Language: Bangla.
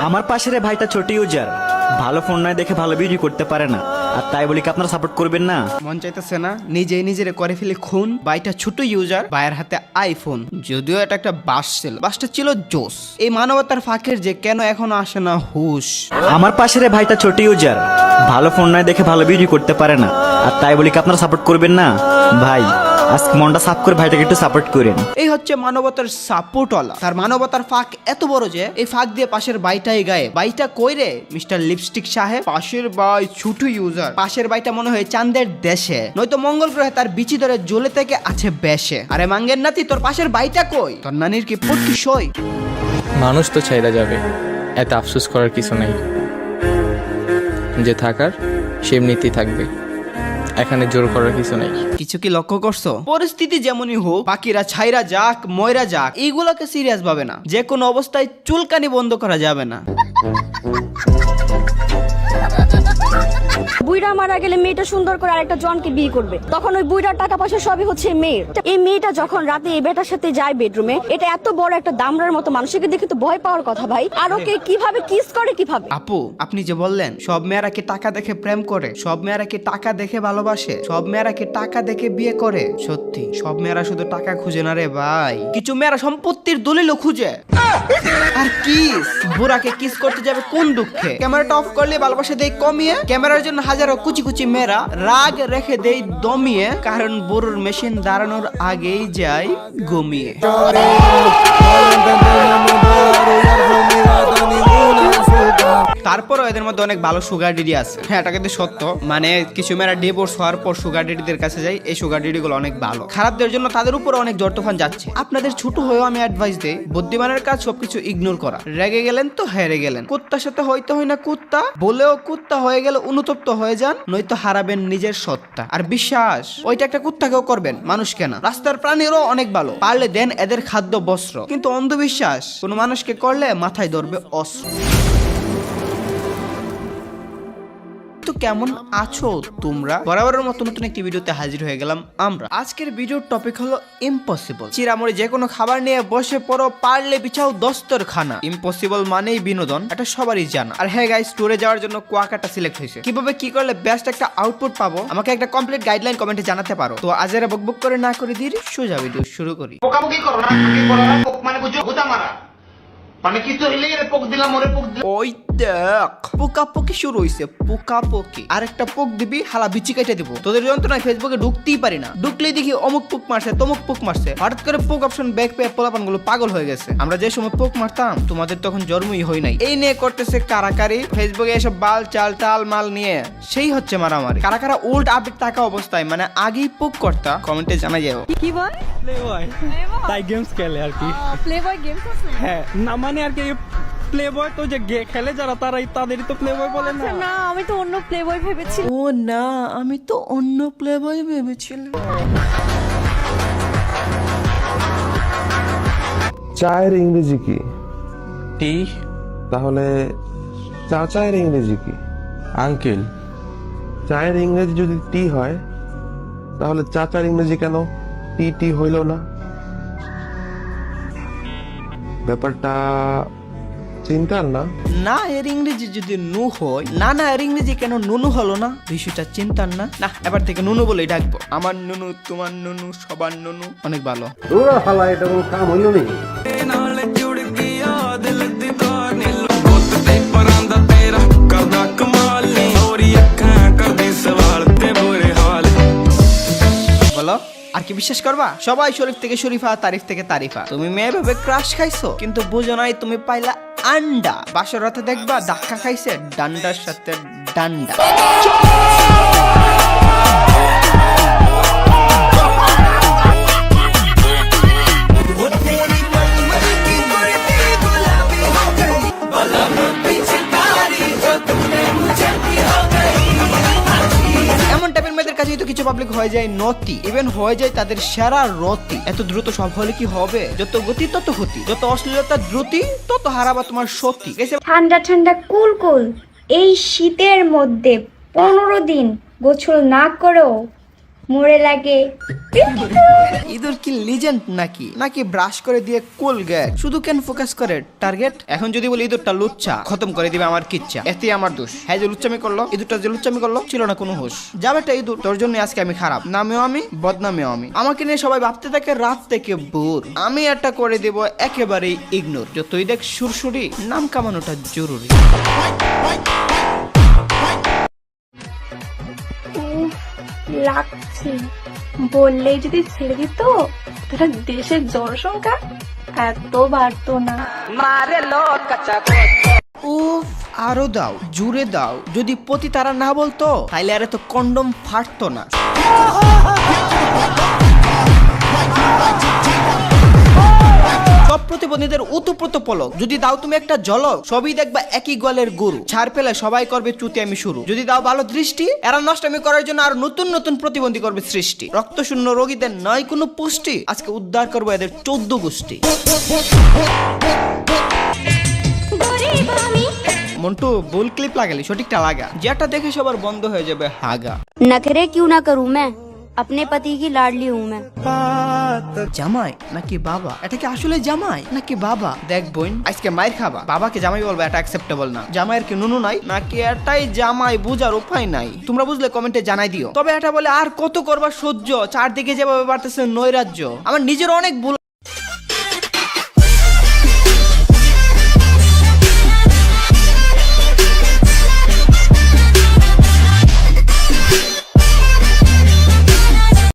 আমার পাশের এই ভাইটা ছোট ইউজার, ভালো ফোন নয় দেখে ভালো ভিডিও করতে পারে না, আর তাই বলি কি আপনারা সাপোর্ট করবেন না? মন চাইতেছে না নিজেই নিজেরে করে ফেলি খুন। ভাইটা ছোট ইউজার, ভাইয়ের হাতে আইফোন, যদিও এটা একটা বাস ছিল, বাসটা ছিল জোস। এই মানবতার ফাঁকের যে কেন এখনো আসে না হুশ। আমার পাশের এই ভাইটা ছোট ইউজার, ভালো ফোন নয় দেখে ভালো ভিডিও করতে পারে না, আর তাই বলি কি আপনারা সাপোর্ট করবেন না? ভাই আজকে মনটা সাফ করে ভাইটাকে একটু সাপোর্ট করেন। এই হচ্ছে মানবতার সাপোর্টওয়ালা। তার মানবতার ফাঁক এত বড় যে এই ফাঁক দিয়ে পাশের বাইটাই গায়ে। বাইটা কই রে মিস্টার লিপস্টিক সাহেব? পাশের বাই ছোট ইউজার, পাশের বাইটা মনে হয় চাঁদের দেশে, নয়তো মঙ্গল গ্রহে তার বিচি ধরে জ্বলে থেকে আছে বেশে। আরে মাঙ্গের নাতি, তোর পাশের বাইটা কই? তোর নানির কি পটকি সই? মানুষ তো ছাইরা যাবে, এত আফসোস করার কিছু নেই। যে থাকার সে এমনিতেই থাকবে, এখানে জোর করার কিছু নেই। কিছু কি লক্ষ্য করছো? পরিস্থিতি যেমনই হোক, পাখিরা ছাইরা যাক ময়রা যাক, এইগুলোকে সিরিয়াস ভাবে না। যে কোনো অবস্থায় চুলকানি বন্ধ করা যাবে না। বুইড়া মারা গেলে মেয়েটা সুন্দর করে আরেকটা জনকে বিয়ে করবে, তখন ওই বুইড়ার টাকা পয়সা সবই হচ্ছে মেয়ের। এই মেয়েটা যখন রাতে এই বেটার সাথে যায় বেডরুমে, এটা এত বড় একটা দামড়ার মতো মানুষকে দেখে তো ভয় পাওয়ার কথা ভাই। আর ওকে কিভাবে কিস করে কিভাবে? আপু, আপনি যে বললেন সব মেয়েরা কি টাকা দেখে প্রেম করে, সব মেয়েরা কি টাকা দেখে ভালোবাসে, সব মেয়েরা কি টাকা দেখে বিয়ে করে? সত্যি সব মেয়েরা শুধু টাকা খুঁজে না রে ভাই, কিছু মেয়েরা সম্পত্তির দলিলও খুঁজে। আর কিস, বুড়াকে কিস করতে যাবে কোন দুঃখে? ক্যামেরাটা অফ করলে ভালোবাসা দেই কমিয়ে, ক্যামেরার জন্য হাজারো কুচি কুচি মেয়েরা রাগ রেখে দেই দমিয়ে, কারণ বুড়োর মেশিন দাঁড়ানোর আগেই যায় ঘুমিয়ে। তারপরও এদের মধ্যে অনেক ভালো সুগার ডিডি আছে। হ্যাঁ, এটা কিন্তু সত্য। মানে কিছু মেয়েরা ডিভোর্স হওয়ার পর সুগার ডিডিদের কাছে যায়, এই সুগার ডিডি গুলো অনেক ভালো। খারাপদের জন্য তাদের উপর অনেক জ্বর তুফান যাচ্ছে। আপনাদের ছোট হয়েও আমি অ্যাডভাইস দেই, বুদ্ধিমানের কাজ সবকিছু ইগনোর করা। রেগে গেলেন তো হেরে গেলেন, কুত্তার সাথে হইতে হয় না কুত্তা, বলেও কুত্তা হয়ে গেলে অনুতপ্ত হয়ে যান, নয়তো হারাবেন নিজের সত্তা। আর বিশ্বাস, ওইটা একটা কুত্তাকেও করবেন, মানুষকে না। রাস্তার প্রাণীরও অনেক ভালো, পারলে দেন এদের খাদ্য বস্ত্র। কিন্তু অন্ধবিশ্বাস কোনো মানুষকে করলে মাথায় ধরবে অস্ত্র। তো কেমন আছো তোমরা? বরাবরের মতো নতুন একটি ভিডিওতে হাজির হয়ে গেলাম আমরা। আজকের ভিডিওর টপিক হলো ইম্পসিবল। চিরামরি যে কোনো খাবার নিয়ে বসে পড়ো, পারলে বিছাও দস্তরখানা। ইম্পসিবল মানেই বিনোদন, এটা সবারই জানা। আর হ্যাঁ গাইস, ট্যুরে যাওয়ার জন্য কুয়াকাটা সিলেক্ট হয়েছে। কিভাবে কি করলে বেস্ট একটা আউটপুট পাবো, আমাকে একটা কমপ্লিট গাইডলাইন কমেন্টে জানাতে পারো। তো আজ এরা বকবক করে না করে দিয়ে সোজা ভিডিও শুরু করি। পোকাপোকি করো না, পোকাপোকি করো না, পোক মানে বুঝো গুতা মারা, মানে কিছু হইলে এর পোক দিলাম ওরে পোক দিলাম। ওই দেখ, পোকাপোকি শুরু হইছে, পোকাপোকি। আরেকটা পোক দিবি, হালা বিচি কেটে দিব। তোদের যন্ত্রণায় ফেসবুকে ঢুকতেই পারি না, ঢুকলেই দেখি অমুক পোক মারছে, তমুক পোক মারছে। হঠাৎ করে পোক অপশন ব্যাক পেয়ে পোলাপান গুলো পাগল হয়ে গেছে। আমরা যে সময় পোক মারতাম তোমাদের তখন জন্মই হয় নাই। এই নিয়ে করতেছে কারাকারি, ফেসবুকে এসব বাল চাল টাল মাল নিয়ে সেই হচ্ছে মারামারি। কারা কারা ওল্ড আপডেট থাকা অবস্থায় মানে আগেই পোক করতা, কমেন্টে জানা যাও। কি বল? প্লেবয় তাই গেমস খেলে আর কি। প্লেবয় গেমস আছে? হ্যাঁ, না মানে আর কি প্লেবয় তো যে খেলে যারা তাদেরই তো প্লেবয় বলে না। না, আমি তো অন্য প্লেবয় ভেবেছি। ও না, আমি তো অন্য প্লেবয় ভেবেছিলাম। চায়ের ইংরেজি কি? টি। তাহলে চায়ের ইংরেজি কি? আঙ্কেল। চায়ের ইংরেজি যদি টি হয় তাহলে চাচার ইংরেজি কেন টি টি হইল না? ব্যাপারটা চিন্তার না? না, এর ইংরেজি যদি নু হয়, না না এর ইংরেজি কেন নুনু হলো না? বিষয়টা চিন্তার না। না, এবার থেকে নুনু বলেই ডাকবো। আমার নুনু, তোমার নুনু, সবার নুনু, অনেক ভালো। এটা কোনো কাম হইল নি? বলো, আর কি বিশ্বাস করবা? সবাই শরীফ থেকে শরীফা, তারিফ থেকে তারিফা। তুমি মেয়ে ভেবে ক্রাশ খাইছো, কিন্তু বুঝো নাই তুমি পাইলা আন্ডা। বাসর রাতে দেখবা ধাক্কা খাইছে ডান্ডার সাথে ডান্ডা। এমন টাইপের মেয়েদের কাছেই তো কিছু পাবলিক হয়ে যায় নতি, ইভেন হয়ে যায় তাদের সেরা রতি। এত দ্রুত সব হলে কি হবে? যত গতি তত ক্ষতি, যত অশ্লীলতা দ্রুতি তত হারাবা তোমার সতী। ঠান্ডা ঠান্ডা কুল কুল এই শীতের মধ্যে 15 দিন গোসল না করেও মোড়ে লাগে। ইঁদুর কি লিজেন্ড নাকি নাকি ব্রাশ করে দিয়ে কোলগেট শুধু কেন ফোকাস করে টার্গেট? এখন যদি বলি ইঁদুরটা লুচ্চা, খতম করে দিবে আমার কিচ্ছা, এতে আমার দোষ। হ্যাঁ যে লুচ্চামি করলো, ইঁদুরটা যে লুচ্চামি করলো, ছিল না কোনো হুঁশ। যাবেটা ইঁদুর, তোর জন্য আজকে আমি খারাপ, নামেও আমি, বদনামেও আমি। আমাকে নিয়ে সবাই ভাবতে থাকে রাত থেকে ভোর, আমি একটা করে দেব একেবারেই ইগনোর। যতই দেখ সুরসুরি, নাম কামানোটা জরুরি। লাগছে বললেই যদি ছেড়ে দিত তাহলে দেশের জনসংখ্যা এত বাড়তো না। উফ, আরো দাও, জুড়ে দাও। যদি পতি তারা না বলতো তাইলে আর এত কন্ডম ফাটতো না। সব প্রতিবন্ধীদের উতপ্রত পলক, যদি দাও তুমি একটা ঝলক, সবই দেখবা একই গলের গরু। ছাড় পেলে সবাই করবে চুতি আমি শুরু। যদি দাও ভালো দৃষ্টি, এরা নষ্টামি করার জন্য আর নতুন নতুন প্রতিবন্ধী করবে সৃষ্টি। রক্তশূন্য রোগীদের নয় কোনো পুষ্টি, আজকে উদ্ধার করবো এদের 14 গোষ্ঠী। মন্টু ভুল ক্লিপ লাগালি, সঠিকটা লাগা, যেটা দেখে সবার বন্ধ হয়ে যাবে হাগা। नखरे क्यों ना करूं मैं, अपने पति की लाडली हूं मैं। জামাই নাকি বাবা? এটা কি আসলে জামাই নাকি বাবা? দেখ বোন, আজকে মায়ের খাবা, বাবাকে জামাই বলবা, এটা অ্যাকসেপ্টেবল না। জামাইয়ের কি নুনু নাই নাকি এটাই জামাই? বুঝার উপায় নাই, তোমরা বুঝলে কমেন্টে জানাই দিও। তবে এটা বলে আর কত করবা সহ্য, চারদিকে যেভাবে বাড়তেছে নৈরাজ্য, আমার নিজের অনেক ভুল